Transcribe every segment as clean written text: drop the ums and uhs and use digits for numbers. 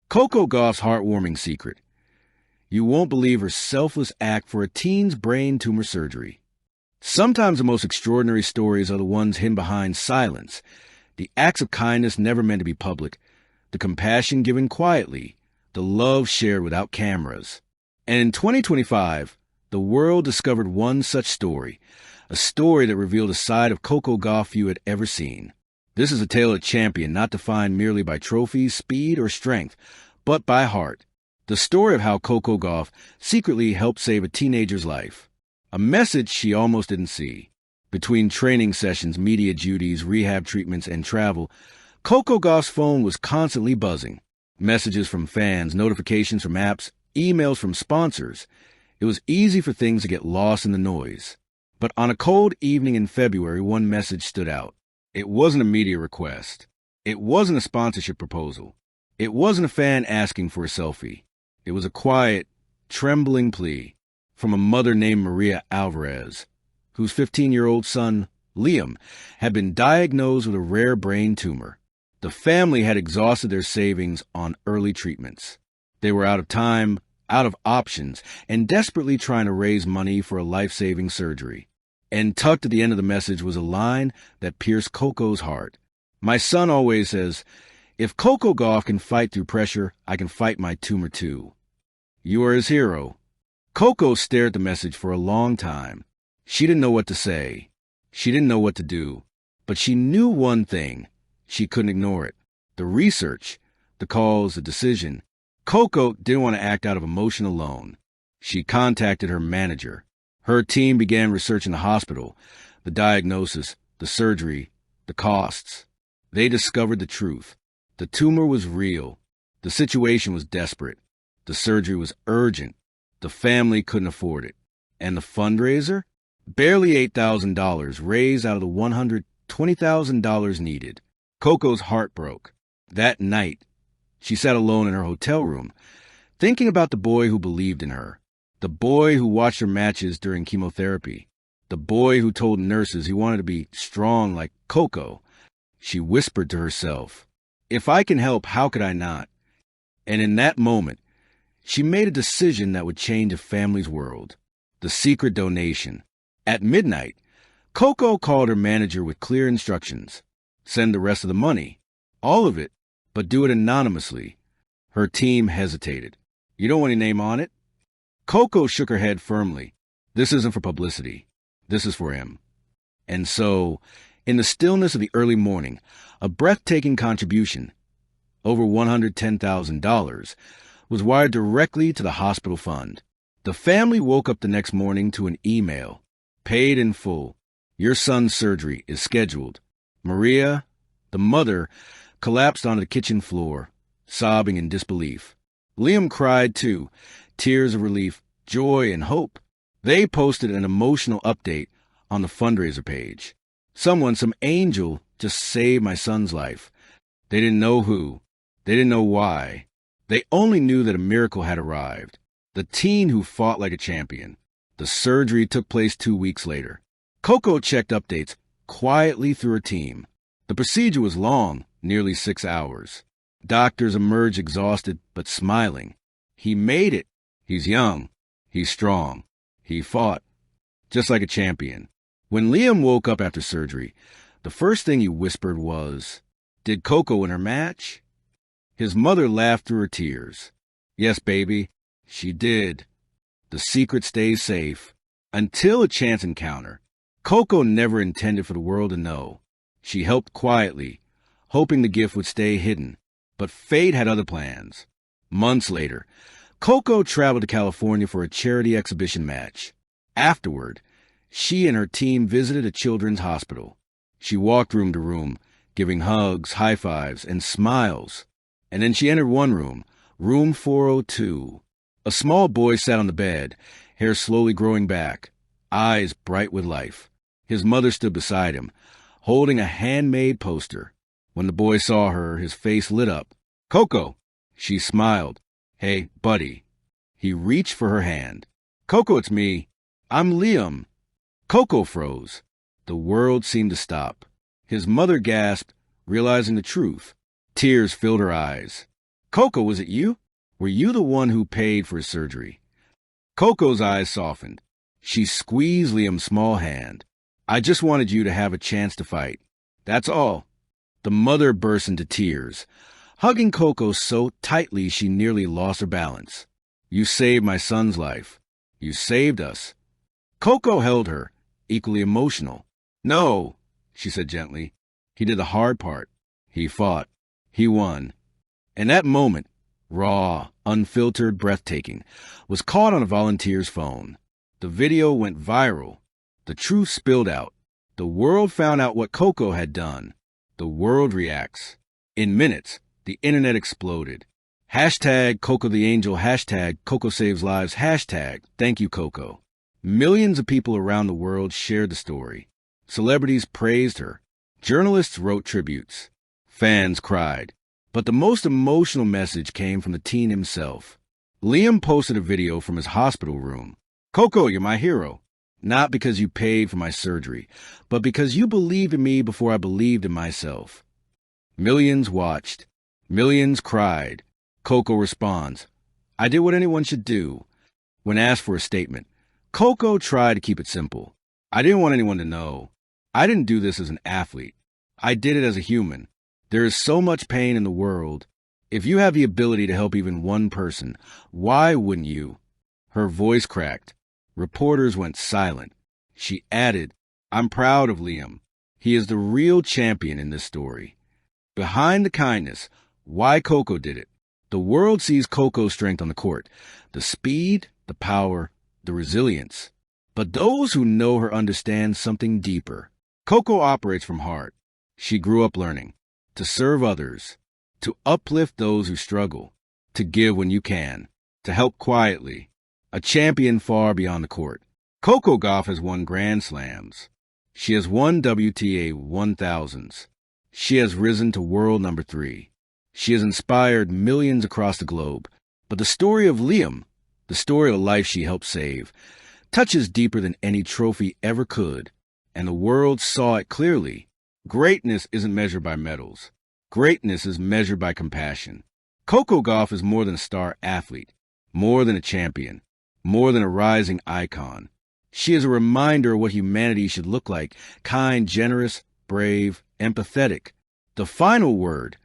Coco Gauff's heartwarming secret. You won't believe her selfless act for a teen's brain tumor surgery. Sometimes the most extraordinary stories are the ones hidden behind silence, the acts of kindness never meant to be public, the compassion given quietly, the love shared without cameras. And in 2025, the world discovered one such story, a story that revealed a side of Coco Gauff few had ever seen. This is a tale of a champion not defined merely by trophies, speed, or strength, but by heart. The story of how Coco Gauff secretly helped save a teenager's life. A message she almost didn't see. Between training sessions, media duties, rehab treatments, and travel, Coco Gauff's phone was constantly buzzing. Messages from fans, notifications from apps, emails from sponsors. It was easy for things to get lost in the noise. But on a cold evening in February, one message stood out. It wasn't a media request. It wasn't a sponsorship proposal. It wasn't a fan asking for a selfie. It was a quiet, trembling plea from a mother named Maria Alvarez, whose 15-year-old son, Liam, had been diagnosed with a rare brain tumor. The family had exhausted their savings on early treatments. They were out of time, out of options, and desperately trying to raise money for a life-saving surgery. And tucked at the end of the message was a line that pierced Coco's heart. My son always says, "If Coco Gauff can fight through pressure, I can fight my tumor too." You are his hero. Coco stared at the message for a long time. She didn't know what to say. She didn't know what to do. But she knew one thing. She couldn't ignore it. The research, the calls, the decision. Coco didn't want to act out of emotion alone. She contacted her manager. Her team began researching the hospital, the diagnosis, the surgery, the costs. They discovered the truth. The tumor was real. The situation was desperate. The surgery was urgent. The family couldn't afford it. And the fundraiser? Barely $8,000 raised out of the $120,000 needed. Coco's heart broke. That night, she sat alone in her hotel room, thinking about the boy who believed in her, the boy who watched her matches during chemotherapy, the boy who told nurses he wanted to be strong like Coco. She whispered to herself, "If I can help, how could I not?" And in that moment, she made a decision that would change a family's world. The secret donation. At midnight, Coco called her manager with clear instructions. Send the rest of the money. All of it, but do it anonymously. Her team hesitated. You don't want your name on it? Coco shook her head firmly. This isn't for publicity. This is for him. And so, in the stillness of the early morning, a breathtaking contribution, over $110,000, was wired directly to the hospital fund. The family woke up the next morning to an email. Paid in full. Your son's surgery is scheduled. Maria, the mother, collapsed onto the kitchen floor, sobbing in disbelief. Liam cried too, tears of relief, joy, and hope. They posted an emotional update on the fundraiser page. Some angel, just saved my son's life. They didn't know who. They didn't know why. They only knew that a miracle had arrived. The teen who fought like a champion. The surgery took place 2 weeks later. Coco checked updates quietly through her team. The procedure was long, nearly 6 hours. Doctors emerged exhausted but smiling. He made it. He's young. He's strong. He fought, just like a champion. When Liam woke up after surgery, the first thing he whispered was, "Did Coco win her match?" His mother laughed through her tears. "Yes, baby, she did." The secret stays safe. Until a chance encounter. Coco never intended for the world to know. She helped quietly, hoping the gift would stay hidden. But fate had other plans. Months later, Coco traveled to California for a charity exhibition match. Afterward, she and her team visited a children's hospital. She walked room to room, giving hugs, high fives, and smiles. And then she entered one room, room 402. A small boy sat on the bed, hair slowly growing back, eyes bright with life. His mother stood beside him, holding a handmade poster. When the boy saw her, his face lit up. "Coco!" She smiled. "Hey, buddy." He reached for her hand. "Coco, it's me. I'm Liam." Coco froze. The world seemed to stop. His mother gasped, realizing the truth. Tears filled her eyes. Coco, was it you? Were you the one who paid for his surgery? Coco's eyes softened. She squeezed Liam's small hand. I just wanted you to have a chance to fight. That's all. The mother burst into tears, hugging Coco so tightly she nearly lost her balance. You saved my son's life. You saved us. Coco held her, equally emotional. No, she said gently. He did the hard part. He fought. He won. And that moment, raw, unfiltered, breathtaking, was caught on a volunteer's phone. The video went viral. The truth spilled out. The world found out what Coco had done. The world reacts. In minutes, the internet exploded. Hashtag Coco the Angel, hashtag Coco Saves Lives, hashtag Thank You Coco. Millions of people around the world shared the story. Celebrities praised her. Journalists wrote tributes. Fans cried. But the most emotional message came from the teen himself. Liam posted a video from his hospital room. Coco, you're my hero. Not because you paid for my surgery, but because you believed in me before I believed in myself. Millions watched. Millions cried. Coco responds, I did what anyone should do. When asked for a statement, Coco tried to keep it simple. I didn't want anyone to know. I didn't do this as an athlete. I did it as a human. There is so much pain in the world. If you have the ability to help even one person, why wouldn't you? Her voice cracked. Reporters went silent. She added, I'm proud of Liam. He is the real champion in this story. Behind the kindness, why Coco did it. The world sees Coco's strength on the court, the speed, the power, the resilience. But those who know her understand something deeper. Coco operates from heart. She grew up learning to serve others, to uplift those who struggle, to give when you can, to help quietly. A champion far beyond the court. Coco Gauff has won Grand Slams. She has won WTA 1000s. She has risen to world number 3. She has inspired millions across the globe. But the story of Liam, the story of a life she helped save, touches deeper than any trophy ever could. And the world saw it clearly. Greatness isn't measured by medals. Greatness is measured by compassion. Coco Gauff is more than a star athlete, more than a champion, more than a rising icon. She is a reminder of what humanity should look like: kind, generous, brave, empathetic. The final word.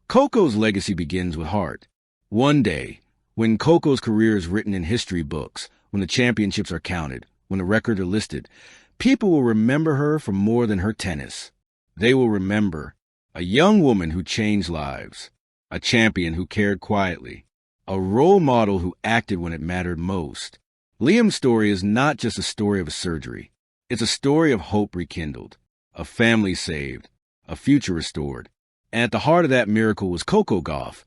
Coco's legacy begins with heart. One day, when Coco's career is written in history books, when the championships are counted, when the records are listed, people will remember her for more than her tennis. They will remember a young woman who changed lives, a champion who cared quietly, a role model who acted when it mattered most. Liam's story is not just a story of a surgery. It's a story of hope rekindled, a family saved, a future restored. And at the heart of that miracle was Coco Gauff,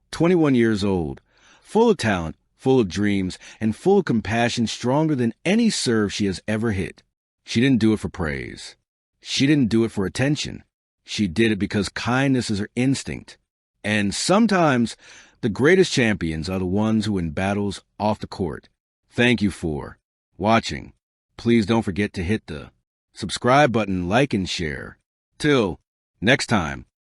21 years old, full of talent, full of dreams, and full of compassion, stronger than any serve she has ever hit. She didn't do it for praise. She didn't do it for attention. She did it because kindness is her instinct. And sometimes the greatest champions are the ones who win battles off the court. Thank you for watching. Please don't forget to hit the subscribe button, like, and share. Till next time.